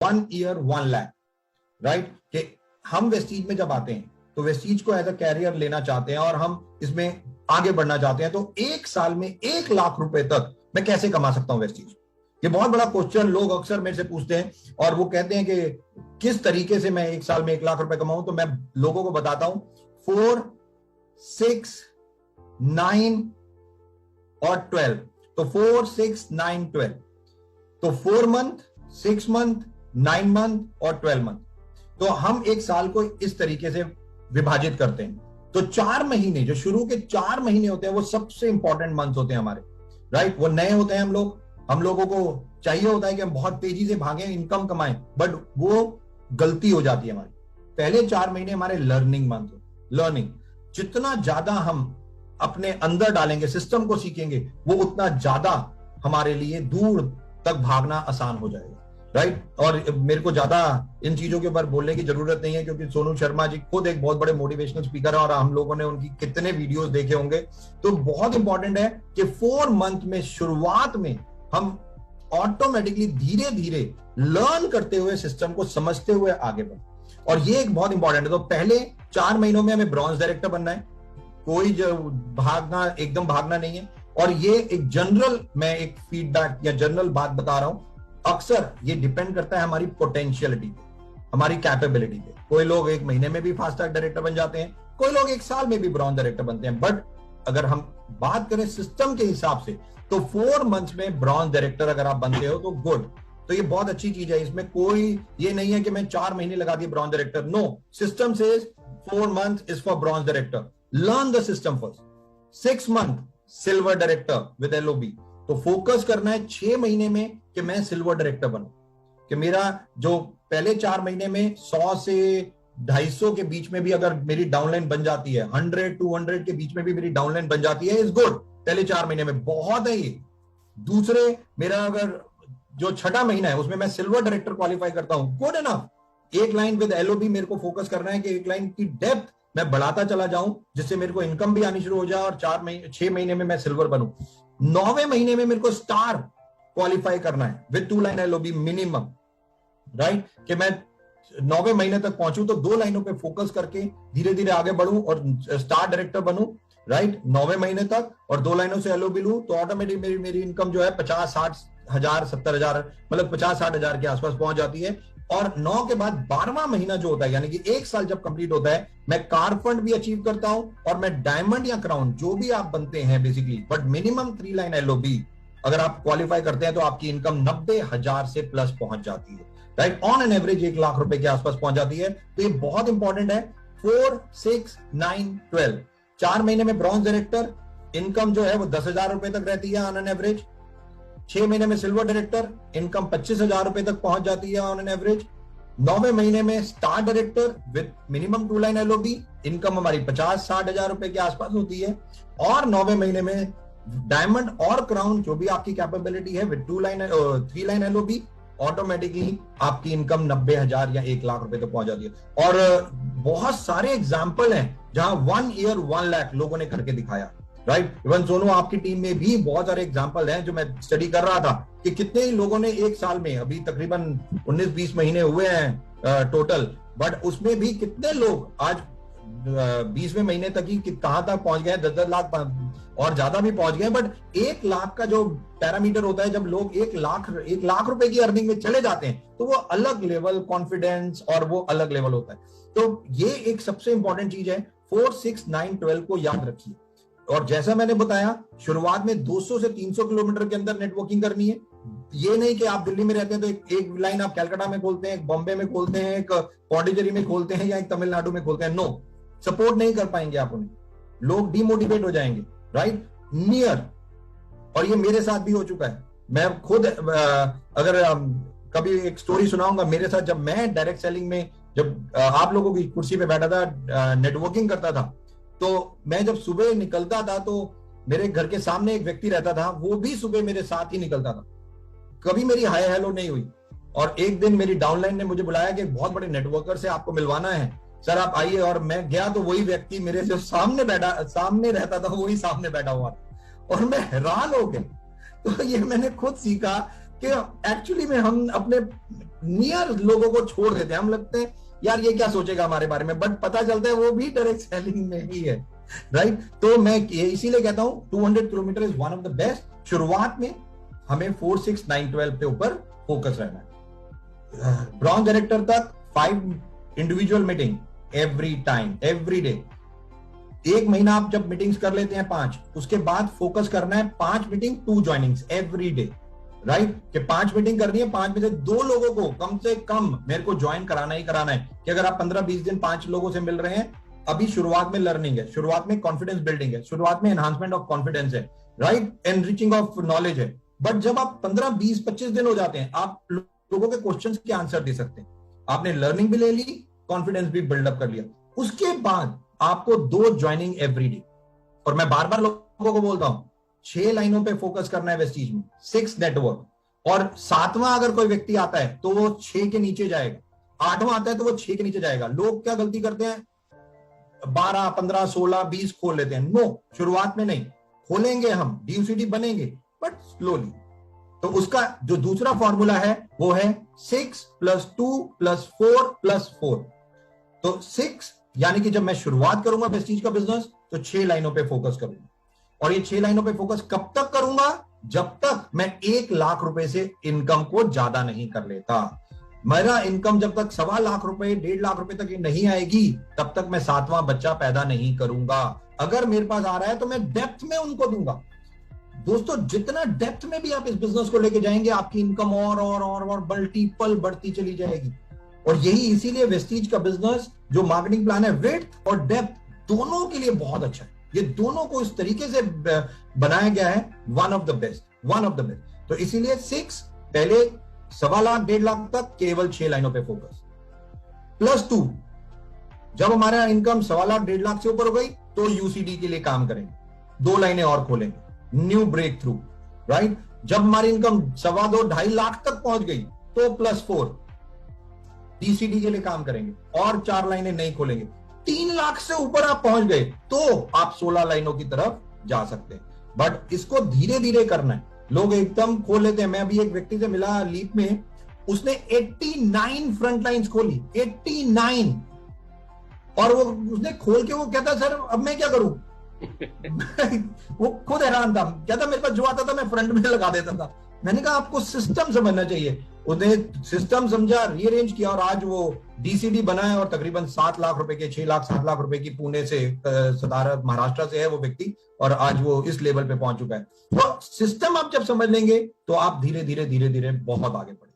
1 year 1 lakh, right. कि हम Vestige में जब आते हैं तो वेस्टीज को एज अ कैरियर लेना चाहते हैं और हम इसमें आगे बढ़ना चाहते हैं, तो एक साल में 1 लाख रुपए तक मैं कैसे कमा सकता हूं वेस्टीज। ये बहुत बड़ा क्वेश्चन लोग अक्सर मेरे से पूछते हैं और वो कहते हैं कि किस तरीके से मैं एक साल में 1 लाख रुपए कमाऊं। तो मैं लोगों को बताता हूं 4, 6, 9 और 12। तो 4, 6, 9, 12, तो 4 मंथ, 6 मंथ, 9 मंथ और 12 मंथ। तो हम एक साल को इस तरीके से विभाजित करते हैं। तो 4 महीने, जो शुरू के 4 महीने होते हैं, वो सबसे इंपॉर्टेंट मंथ होते हैं हमारे, राइट। वो नए होते हैं, हम लोगों को चाहिए होता है कि हम बहुत तेजी से भागें, इनकम कमाएं, बट वो गलती हो जाती है हमारी। पहले 4 महीने हमारे लर्निंग मंथ, लर्निंग। जितना ज्यादा हम अपने अंदर डालेंगे, सिस्टम को सीखेंगे, वो उतना ज्यादा हमारे लिए दूर तक भागना आसान हो जाएगा, राइट। और मेरे को ज्यादा इन चीजों के ऊपर बोलने की जरूरत नहीं है, क्योंकि सोनू शर्मा जी खुद एक बहुत बड़े मोटिवेशनल स्पीकर है और हम लोगों ने उनकी कितने वीडियोस देखे होंगे। तो बहुत इंपॉर्टेंट है कि 4 मंथ में, शुरुआत में हम ऑटोमेटिकली धीरे धीरे लर्न करते हुए, सिस्टम को समझते हुए आगे बढ़े। और ये एक बहुत इंपॉर्टेंट है। तो पहले 4 महीनों में हमें ब्रॉन्ज डायरेक्टर बनना है, कोई जो भागना, एकदम भागना नहीं है। और ये एक जनरल, मैं एक फीडबैक या जनरल बात बता रहा हूं, अक्सर ये डिपेंड करता है हमारी पोटेंशियलिटी पे, हमारी कैपेबिलिटी पे। कोई लोग 1 महीने में भी फास्ट ट्रैक डायरेक्टर बन जाते हैं, कोई लोग 1 साल में भी ब्रॉन्ज डायरेक्टर बनते हैं। बट अगर हम बात करें सिस्टम के हिसाब से, तो 4 मंथ्स में ब्रॉन्ज डायरेक्टर अगर आप बनते हो तो गुड। तो ये बहुत अच्छी चीज है। इसमें कोई ये नहीं है कि मैं 4 महीने लगा दिए bronze director. No, system says 4 month is for bronze director, learn the system first. 6 month silver director with LOB। तो फोकस करना है 6 महीने में कि मैं सिल्वर डायरेक्टर बनूं, कि मेरा जो पहले 4 महीने में 100 से 250 के बीच में भी अगर मेरी डाउनलाइन बन जाती है, 100, 200 के बीच में भी मेरी डाउनलाइन बन जाती है, इज गुड। पहले 4 महीने में बहुत है ये। दूसरे, मेरा अगर जो 6ठा महीना है उसमें मैं सिल्वर डायरेक्टर क्वालिफाई करता हूं, good enough. 1 line with LOB मेरे को फोकस करना है कि 1 लाइन की डेप्थ मैं बढ़ाता चला जाऊं, जिससे मेरे को इनकम भी आनी शुरू हो जाए और 6 महीने में मैं सिल्वर बनूं। 9वें महीने में मेरे को स्टार क्वालिफाई करना है with 2 line LOB minimum, right. कि मैं 9वें महीने तक पहुंचूं तो 2 लाइनों पे फोकस करके धीरे धीरे आगे बढ़ूं और स्टार डायरेक्टर बनूं, राइट। 9वें महीने तक और 2 लाइनों से LOB लूं तो ऑटोमेटिक मेरी इनकम जो है 50-60 हजार, 70 हजार, मतलब 50-60 हजार के आसपास पहुंच जाती है। और 9 के बाद 12वां महीना जो होता है, यानी कि 1 साल जब कंप्लीट होता है, मैं कार फंड भी अचीव करता हूं और मैं डायमंड या क्राउन, जो भी आप बनते हैं basically, but minimum 3 line LOB अगर आप क्वालिफाई करते हैं तो आपकी इनकम 90,000 से प्लस पहुंच जाती है, right. On an average 1 lakh रुपए के आसपास पहुंच जाती है। तो ये बहुत इंपॉर्टेंट है। 4, 6, 9, 12, 4 महीने में ब्रॉन्ज डायरेक्टर, इनकम जो है वो 10,000 रुपए तक रहती है ऑन एन एवरेज। 6 महीने में सिल्वर डायरेक्टर, इनकम 25,000 रुपए तक पहुंच जाती है ऑन एन एवरेज। 9वें महीने में star director with minimum 2 line LOB, income हमारी 50-60 हजार रुपए के आसपास होती है। और 9वें महीने में डायमंड और क्राउन, जो भी आपकी कैपेबिलिटी है, विद 3 लाइन LOB, ऑटोमेटिकली आपकी इनकम 90,000 या 1 लाख रुपए तक पहुंच जाती है। और बहुत सारे एग्जाम्पल हैं जहां 1 ईयर 1 लाख लोगों ने करके दिखाया, राइट। इवन सोनू, आपकी टीम में भी बहुत सारे एग्जाम्पल हैं जो मैं स्टडी कर रहा था कि कितने ही लोगों ने 1 साल में, अभी तकरीबन 19-20 महीने हुए हैं टोटल, बट उसमें भी कितने लोग आज 20वें महीने तक ही कहां तक पहुंच गए, 10-10 लाख और ज्यादा भी पहुंच गए। बट 1 लाख का जो पैरामीटर होता है, जब लोग 1 लाख रुपए की अर्निंग में चले जाते हैं, तो वो अलग लेवल कॉन्फिडेंस और वो अलग लेवल होता है। तो ये एक सबसे इंपॉर्टेंट चीज है। 4, 6, 9, 12 को याद रखिए। और जैसा मैंने बताया, शुरुआत में 200 से 300 किलोमीटर के अंदर नेटवर्किंग करनी है। ये नहीं कि आप दिल्ली में रहते हैं तो एक लाइन आप कलकत्ता में खोलते हैं, एक बॉम्बे में खोलते हैं, एक पौंडीचेरी में खोलते हैं या एक तमिलनाडु में खोलते हैं। नो, सपोर्ट नहीं कर पाएंगे आप उन्हें, लोग डिमोटिवेट हो जाएंगे, राइट। नियर, और ये मेरे साथ भी हो चुका है। मैं खुद अगर कभी एक स्टोरी सुनाऊंगा मेरे साथ, जब मैं डायरेक्ट सेलिंग में, जब आप लोगों की कुर्सी पे बैठा था, नेटवर्किंग करता था, तो मैं जब सुबह निकलता था तो मेरे घर के सामने एक व्यक्ति रहता था, वो भी सुबह मेरे साथ ही निकलता था। कभी मेरी हाय हेलो नहीं हुई। और एक दिन मेरी डाउनलाइन ने मुझे बुलाया कि एक बहुत बड़े नेटवर्कर से आपको मिलवाना है, सर आप आइए। और मैं गया तो वही व्यक्ति मेरे जो सामने रहता था, वही सामने बैठा हुआ था और मैं हैरान हो गया। तो ये मैंने खुद सीखा कि एक्चुअली में हम अपने नियर लोगों को छोड़ देते हैं। हम लगते हैं यार ये क्या सोचेगा हमारे बारे में, बट पता चलता है वो भी डायरेक्ट सेलिंग में ही है, राइट। तो मैं इसीलिए कहता हूं 200 kilometre is one of the best. शुरुआत में हमें 4, 6, 9, 12 पे ऊपर फोकस रहना है। ब्रॉन्ज डायरेक्टर तक 5 individual meeting every time, every day. एक महीना आप जब मीटिंग्स कर लेते हैं 5, उसके बाद फोकस करना है 5 meeting 2 joinings every day, right. कि 5 मीटिंग करनी है, 5 में से 2 लोगों को कम से कम मेरे को ज्वाइन कराना ही कराना है। कि अगर आप 15-20 दिन 5 लोगों से मिल रहे हैं, अभी शुरुआत में लर्निंग है, शुरुआत में कॉन्फिडेंस बिल्डिंग है, शुरुआत में एनहांसमेंट ऑफ कॉन्फिडेंस है, राइट, एनरिचिंग ऑफ नॉलेज है। बट जब आप 15, 20, 25 दिन हो जाते हैं, आप लोगों के क्वेश्चंस के आंसर दे सकते हैं, आपने लर्निंग भी ले ली, कॉन्फिडेंस भी बिल्डअप कर लिया। उसके बाद आपको 2 ज्वाइनिंग एवरी डे। और मैं बार बार लोगों को बोलता हूं 6 लाइनों पे फोकस करना है वेस्टीज में, 6 नेटवर्क। और 7वां अगर कोई व्यक्ति आता है तो वो 6 के नीचे जाएगा, 8वां आता है तो वो 6 के नीचे जाएगा। लोग क्या गलती करते हैं, 12, 15, 16, 20 खोल लेते हैं। नो, शुरुआत में नहीं खोलेंगे, हम डीयूसीडी बनेंगे, बट स्लोली। तो उसका जो दूसरा फॉर्मूला है वो है 6 + 2 + 4 + 4। तो 6 यानी कि जब मैं शुरुआत करूंगा वेस्टीज का बिजनेस तो 6 लाइनों पे फोकस करूंगा। और ये 6 लाइनों पे फोकस कब तक करूंगा, जब तक मैं 1 लाख रुपए से इनकम को ज्यादा नहीं कर लेता। मेरा इनकम जब तक 1.25 लाख रुपए, 1.5 लाख रुपए तक नहीं आएगी, तब तक मैं 7वां बच्चा पैदा नहीं करूंगा। अगर मेरे पास आ रहा है तो मैं डेप्थ में उनको दूंगा। दोस्तों, जितना डेप्थ में भी आप इस बिजनेस को लेके जाएंगे, आपकी इनकम और मल्टीपल बढ़ती चली जाएगी। और यही इसीलिए वेस्टीज का बिजनेस जो मार्केटिंग प्लान है, विड्थ और डेप्थ दोनों के लिए बहुत अच्छा है। ये दोनों को इस तरीके से बनाया गया है, वन ऑफ द बेस्ट। तो इसीलिए 6 पहले 1.25 लाख, 1.5 लाख तक केवल 6 लाइनों पे फोकस, +2 जब हमारा इनकम 1.25 लाख, 1.5 लाख से ऊपर हो गई तो यूसीडी के लिए काम करेंगे, 2 लाइनें और खोलेंगे, न्यू ब्रेक थ्रू, राइट। जब हमारी इनकम 2.25, 2.5 लाख तक पहुंच गई तो +4 डीसीडी के लिए काम करेंगे और 4 लाइनें नहीं खोलेंगे। 3 लाख से ऊपर आप पहुंच गए तो आप 16 लाइनों की तरफ जा सकते हैं। बट इसको धीरे धीरे करना है। लोग एकदम खोल लेते हैं। मैं अभी एक व्यक्ति से मिला लीप में, उसने 89 फ्रंट लाइन्स खोली, 89। और वो उसने खोल के वो कहता सर अब मैं क्या करूं वो खुद हैरान था, कहता मेरे पास जो आता था मैं फ्रंट में लगा देता था। मैंने कहा आपको सिस्टम समझना चाहिए। उन्हें सिस्टम समझा, रीअरेंज किया और आज वो डीसीडी बनाया और तकरीबन 7 लाख रुपए के, 6 लाख 7 लाख रुपए की, पुणे से, सदारत महाराष्ट्र से है वो व्यक्ति, और आज वो इस लेवल पे पहुंच चुका है। तो सिस्टम आप जब समझ लेंगे तो आप धीरे धीरे बहुत आगे बढ़ेंगे।